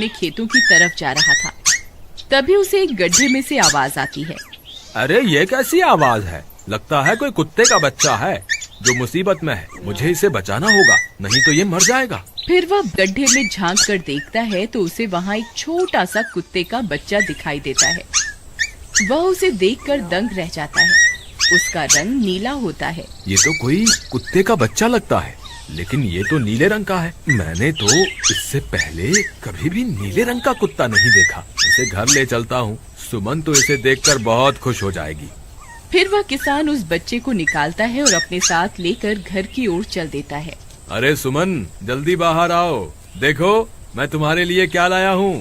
अपने खेतों की तरफ जा रहा था। तभी उसे एक गड्ढे में से आवाज आती है। अरे ये कैसी आवाज है? लगता है कोई कुत्ते का बच्चा है जो मुसीबत में है। मुझे इसे बचाना होगा, नहीं तो ये मर जाएगा। फिर वह गड्ढे में झांक कर देखता है तो उसे वहाँ एक छोटा सा कुत्ते का बच्चा दिखाई देता है। वह उसे देखकर दंग रह जाता है। उसका रंग नीला होता है। ये तो कोई कुत्ते का बच्चा लगता है, लेकिन ये तो नीले रंग का है। मैंने तो इससे पहले कभी भी नीले रंग का कुत्ता नहीं देखा। इसे घर ले चलता हूँ। सुमन तो इसे देखकर बहुत खुश हो जाएगी। फिर वह किसान उस बच्चे को निकालता है और अपने साथ लेकर घर की ओर चल देता है। अरे सुमन, जल्दी बाहर आओ, देखो मैं तुम्हारे लिए क्या लाया हूँ।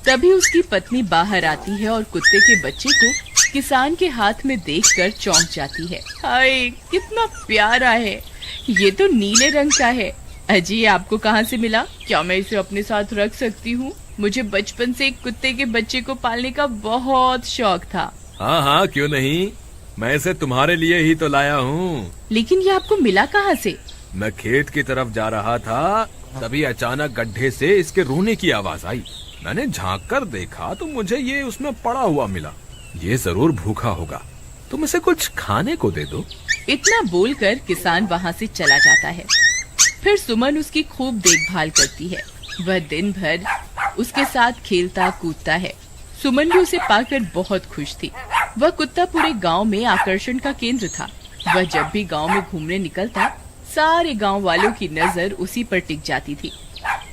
तभी उसकी पत्नी बाहर आती है और कुत्ते के बच्चे को किसान के हाथ में देखकर चौंक जाती है। हाय, कितना प्यारा है। ये तो नीले रंग का है। अजी, आपको कहाँ से मिला? क्या मैं इसे अपने साथ रख सकती हूँ? मुझे बचपन से एक कुत्ते के बच्चे को पालने का बहुत शौक था। हाँ हाँ, क्यों नहीं, मैं इसे तुम्हारे लिए ही तो लाया हूँ। लेकिन ये आपको मिला कहाँ से? मैं खेत की तरफ जा रहा था, तभी अचानक गड्ढे से इसके रोने की आवाज आई। मैंने झांक कर देखा तो मुझे ये उसमें पड़ा हुआ मिला। ये जरूर भूखा होगा, तुम इसे कुछ खाने को दे दो। इतना बोलकर किसान वहाँ से चला जाता है। फिर सुमन उसकी खूब देखभाल करती है। वह दिन भर उसके साथ खेलता कूदता है। सुमन भी उसे पाकर बहुत खुश थी। वह कुत्ता पूरे गांव में आकर्षण का केंद्र था। वह जब भी गांव में घूमने निकलता, सारे गांव वालों की नजर उसी पर टिक जाती थी,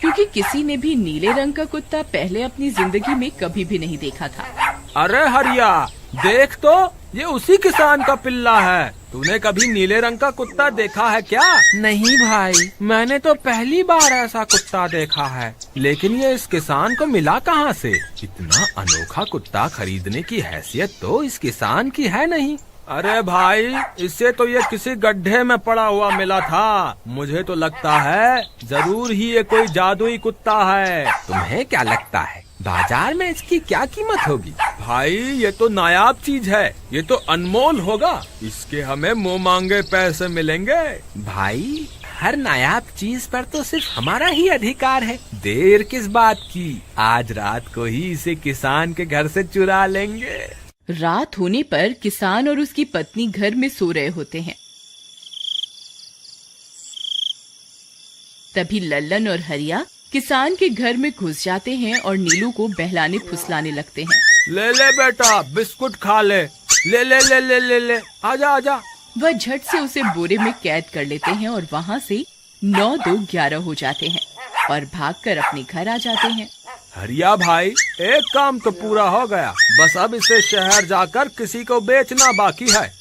क्योंकि किसी ने भी नीले रंग का कुत्ता पहले अपनी जिंदगी में कभी भी नहीं देखा था। अरे हरिया, देख तो, ये उसी किसान का पिल्ला है। तूने कभी नीले रंग का कुत्ता देखा है क्या? नहीं भाई, मैंने तो पहली बार ऐसा कुत्ता देखा है। लेकिन ये इस किसान को मिला कहाँ से? इतना अनोखा कुत्ता खरीदने की हैसियत तो इस किसान की है नहीं। अरे भाई, इससे तो ये किसी गड्ढे में पड़ा हुआ मिला था। मुझे तो लगता है जरूर ही ये कोई जादुई कुत्ता है। तुम्हें क्या लगता है बाजार में इसकी क्या कीमत होगी? भाई, ये तो नायाब चीज है, ये तो अनमोल होगा। इसके हमें मुंह मांगे पैसे मिलेंगे। भाई, हर नायाब चीज पर तो सिर्फ हमारा ही अधिकार है। देर किस बात की, आज रात को ही इसे किसान के घर से चुरा लेंगे। रात होने पर किसान और उसकी पत्नी घर में सो रहे होते हैं। तभी लल्लन और हरिया किसान के घर में घुस जाते हैं और नीलू को बहलाने फुसलाने लगते हैं। ले ले बेटा, बिस्कुट खा ले। ले ले ले ले ले ले, आजा आजा। वह झट से उसे बोरे में कैद कर लेते हैं और वहाँ से 9-2-11 हो जाते हैं और भागकर अपने घर आ जाते हैं। हरिया भाई, एक काम तो पूरा हो गया, बस अब इसे शहर जाकर किसी को बेचना बाकी है।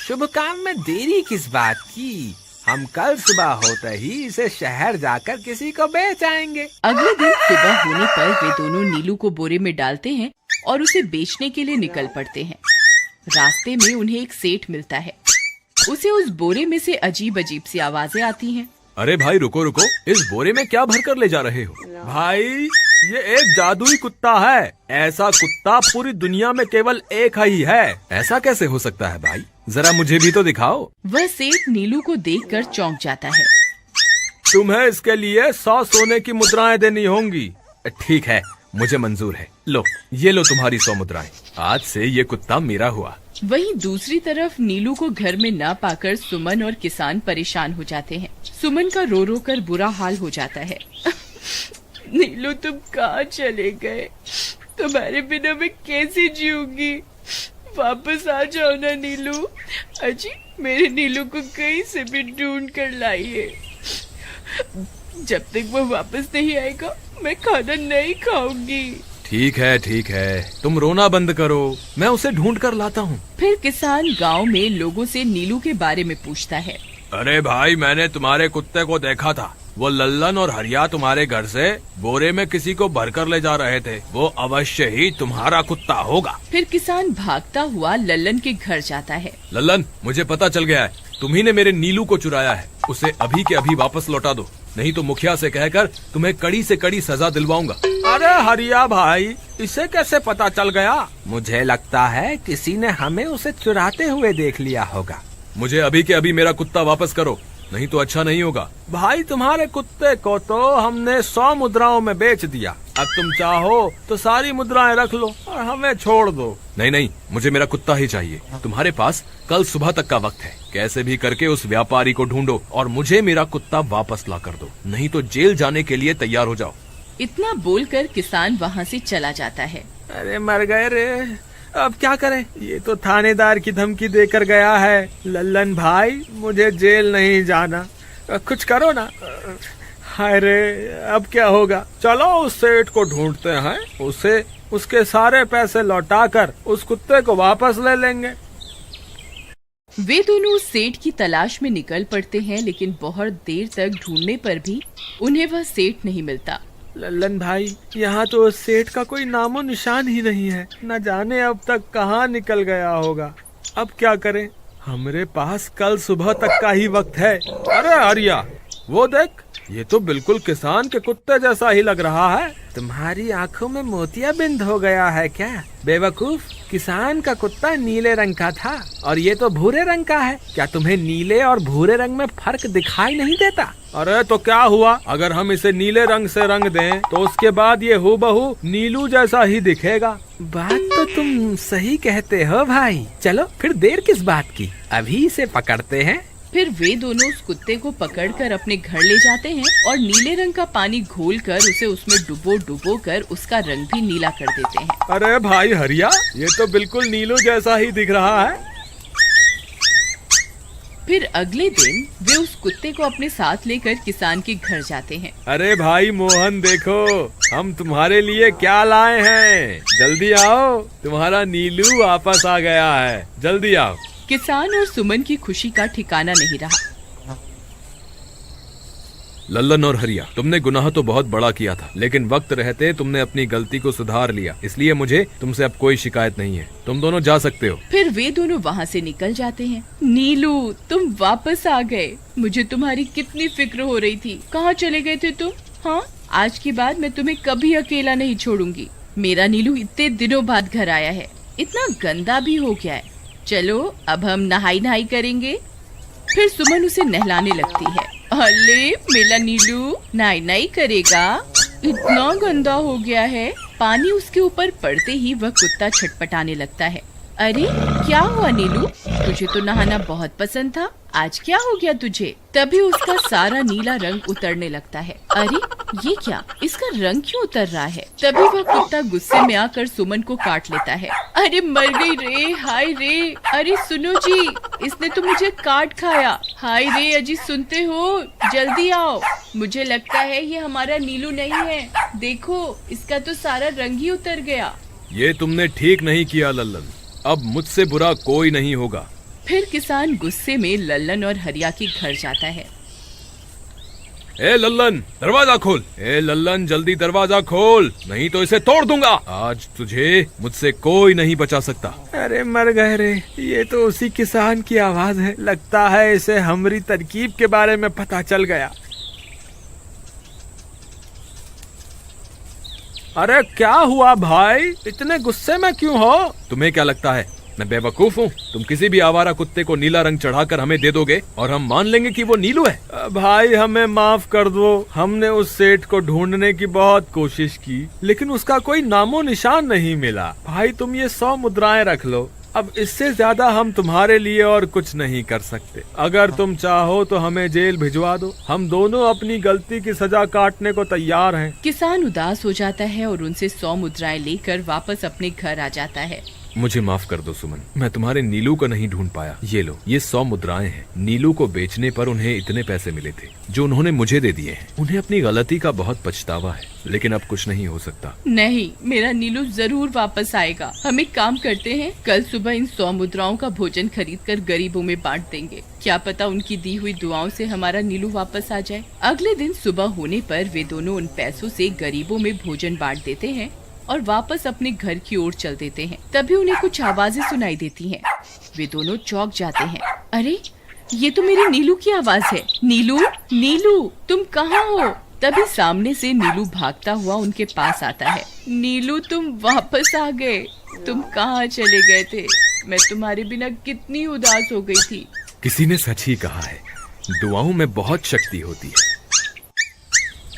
शुभ काम में देरी किस बात की? हम कल सुबह होते ही इसे शहर जाकर किसी को बेच आएंगे। अगले दिन सुबह होने पर वे दोनों नीलू को बोरे में डालते हैं और उसे बेचने के लिए निकल पड़ते हैं। रास्ते में उन्हें एक सेठ मिलता है। उसे उस बोरे में से अजीब अजीब सी आवाजें आती हैं। अरे भाई, रुको रुको, इस बोरे में क्या भरकर ले जा रहे हो? भाई, ये एक जादुई कुत्ता है। ऐसा कुत्ता पूरी दुनिया में केवल एक ही है। ऐसा कैसे हो सकता है भाई? जरा मुझे भी तो दिखाओ। वह सेठ नीलू को देखकर चौंक जाता है। तुम्हें इसके लिए 100 सोने की मुद्राएं देनी होंगी। ठीक है, मुझे मंजूर है। लो, ये लो तुम्हारी 100 मुद्राएं। आज से ये कुत्ता मेरा हुआ। वहीं दूसरी तरफ नीलू को घर में न पाकर सुमन और किसान परेशान हो जाते हैं। सुमन का रो रो कर बुरा हाल हो जाता है। नीलू, तुम कहाँ चले गए? तुम्हारे बिना मैं कैसे जीऊंगी? वापस आ जाओ ना नीलू। अजी, मेरे नीलू को कहीं से भी ढूंढ कर लाइए। जब तक वो वापस नहीं आएगा मैं खाना नहीं खाऊंगी। ठीक है, तुम रोना बंद करो, मैं उसे ढूंढ कर लाता हूँ। फिर किसान गांव में लोगों से नीलू के बारे में पूछता है। अरे भाई, मैंने तुम्हारे कुत्ते को देखा था। वो लल्लन और हरिया तुम्हारे घर से बोरे में किसी को भरकर ले जा रहे थे। वो अवश्य ही तुम्हारा कुत्ता होगा। फिर किसान भागता हुआ लल्लन के घर जाता है। लल्लन, मुझे पता चल गया है, तुम्ही ने मेरे नीलू को चुराया है। उसे अभी के अभी वापस लौटा दो, नहीं तो मुखिया से कहकर तुम्हें कड़ी से कड़ी सजा दिलवाऊंगा। अरे हरिया भाई, इसे कैसे पता चल गया? मुझे लगता है किसी ने हमें उसे चुराते हुए देख लिया होगा। मुझे अभी के अभी मेरा कुत्ता वापस करो, नहीं तो अच्छा नहीं होगा। भाई तुम्हारे कुत्ते को तो हमने 100 मुद्राओं में बेच दिया, अब तुम चाहो तो सारी मुद्राएं रख लो और हमें छोड़ दो। नहीं नहीं, मुझे मेरा कुत्ता ही चाहिए। तुम्हारे पास कल सुबह तक का वक्त है, कैसे भी करके उस व्यापारी को ढूंढो और मुझे मेरा कुत्ता वापस ला कर दो, नहीं तो जेल जाने के लिए तैयार हो जाओ। इतना बोलकर किसान वहाँ से चला जाता है। अरे मर गए रे, अब क्या करें, ये तो थानेदार की धमकी देकर गया है। लल्लन भाई, मुझे जेल नहीं जाना, कुछ करो ना। हाय रे, अब क्या होगा। चलो उस सेठ को ढूंढते हैं, उसे उसके सारे पैसे लौटाकर उस कुत्ते को वापस ले लेंगे। वे दोनों उस सेठ की तलाश में निकल पड़ते हैं, लेकिन बहुत देर तक ढूंढने पर भी उन्हें वह सेठ नहीं मिलता। लल्लन भाई, यहाँ तो उस सेठ का कोई नामो निशान ही नहीं है, न जाने अब तक कहाँ निकल गया होगा। अब क्या करें, हमारे पास कल सुबह तक का ही वक्त है। अरे आर्या, वो देख, ये तो बिल्कुल किसान के कुत्ते जैसा ही लग रहा है। तुम्हारी आंखों में मोतियाबिंद हो गया है क्या बेवकूफ? किसान का कुत्ता नीले रंग का था और ये तो भूरे रंग का है। क्या तुम्हें नीले और भूरे रंग में फर्क दिखाई नहीं देता? अरे तो क्या हुआ, अगर हम इसे नीले रंग से रंग दें तो उसके बाद ये हूबहू नीलू जैसा ही दिखेगा। बात तो तुम सही कहते हो भाई, चलो फिर देर किस बात की, अभी इसे पकड़ते हैं। फिर वे दोनों उस कुत्ते को पकड़कर अपने घर ले जाते हैं और नीले रंग का पानी घोलकर उसे उसमें डुबो कर उसका रंग भी नीला कर देते हैं। अरे भाई हरिया, ये तो बिल्कुल नीलू जैसा ही दिख रहा है। फिर अगले दिन वे उस कुत्ते को अपने साथ लेकर किसान के घर जाते हैं। अरे भाई मोहन, देखो हम तुम्हारे लिए क्या लाए हैं, जल्दी आओ, तुम्हारा नीलू वापस आ गया है, जल्दी आओ। किसान और सुमन की खुशी का ठिकाना नहीं रहा। लल्लन और हरिया, तुमने गुनाह तो बहुत बड़ा किया था, लेकिन वक्त रहते तुमने अपनी गलती को सुधार लिया, इसलिए मुझे तुमसे अब कोई शिकायत नहीं है, तुम दोनों जा सकते हो। फिर वे दोनों वहाँ से निकल जाते हैं। नीलू, तुम वापस आ गए, मुझे तुम्हारी कितनी फिक्र हो रही थी। कहाँ चले गए थे तुम? हाँ, आज के बाद मैं तुम्हें कभी अकेला नहीं छोड़ूंगी। मेरा नीलू इतने दिनों बाद घर आया है, इतना गंदा भी हो गया है। चलो अब हम नहाई करेंगे। फिर सुमन उसे नहलाने लगती है। अले मेरा नीलू नहाई करेगा, इतना गंदा हो गया है। पानी उसके ऊपर पड़ते ही वह कुत्ता छटपटाने लगता है। अरे क्या हुआ नीलू, तुझे तो नहाना बहुत पसंद था, आज क्या हो गया तुझे? तभी उसका सारा नीला रंग उतरने लगता है। अरे ये क्या, इसका रंग क्यों उतर रहा है? तभी वह कुत्ता गुस्से में आकर सुमन को काट लेता है। अरे मर गई रे, हाय रे, अरे सुनो जी, इसने तो मुझे काट खाया। हाय रे अजी, सुनते हो, जल्दी आओ, मुझे लगता है ये हमारा नीलू नहीं है, देखो इसका तो सारा रंग ही उतर गया। ये तुमने ठीक नहीं किया लल्लन, अब मुझसे बुरा कोई नहीं होगा। फिर किसान गुस्से में लल्लन और हरिया के घर जाता है। ए लल्लन, दरवाजा खोल। ए लल्लन, जल्दी दरवाजा खोल, नहीं तो इसे तोड़ दूंगा। आज तुझे मुझसे कोई नहीं बचा सकता। अरे मर गए रे, ये तो उसी किसान की आवाज है, लगता है इसे हमारी तरकीब के बारे में पता चल गया। अरे क्या हुआ भाई, इतने गुस्से में क्यों हो? तुम्हें क्या लगता है मैं बेवकूफ हूँ? तुम किसी भी आवारा कुत्ते को नीला रंग चढ़ाकर हमें दे दोगे और हम मान लेंगे कि वो नीलू है? भाई हमें माफ कर दो, हमने उस सेठ को ढूंढने की बहुत कोशिश की, लेकिन उसका कोई नामो निशान नहीं मिला। भाई तुम ये 100 मुद्राएं रख लो, अब इससे ज्यादा हम तुम्हारे लिए और कुछ नहीं कर सकते। अगर तुम चाहो तो हमें जेल भिजवा दो, हम दोनों अपनी गलती की सजा काटने को तैयार हैं। किसान उदास हो जाता है और उनसे 100 मुद्राएं लेकर वापस अपने घर आ जाता है। मुझे माफ कर दो सुमन, मैं तुम्हारे नीलू को नहीं ढूंढ पाया। ये लो, ये 100 मुद्राएं हैं। नीलू को बेचने पर उन्हें इतने पैसे मिले थे जो उन्होंने मुझे दे दिए हैं। उन्हें अपनी गलती का बहुत पछतावा है, लेकिन अब कुछ नहीं हो सकता। नहीं, मेरा नीलू जरूर वापस आएगा। हम एक काम करते हैं, कल सुबह इन 100 मुद्राओं का भोजन खरीदकर गरीबों में बांट देंगे। क्या पता उनकी दी हुई दुआओं से हमारा नीलू वापस आ जाए। अगले दिन सुबह होने पर वे दोनों उन पैसों से गरीबों में भोजन बांट देते हैं और वापस अपने घर की ओर चल देते हैं। तभी उन्हें कुछ आवाजें सुनाई देती हैं। वे दोनों चौंक जाते हैं। अरे ये तो मेरी नीलू की आवाज है। नीलू, नीलू तुम कहाँ हो? तभी सामने से नीलू भागता हुआ उनके पास आता है। नीलू तुम वापस आ गए, तुम कहाँ चले गए थे? मैं तुम्हारे बिना कितनी उदास हो गई थी। किसी ने सच ही कहा है, दुआओं में बहुत शक्ति होती है।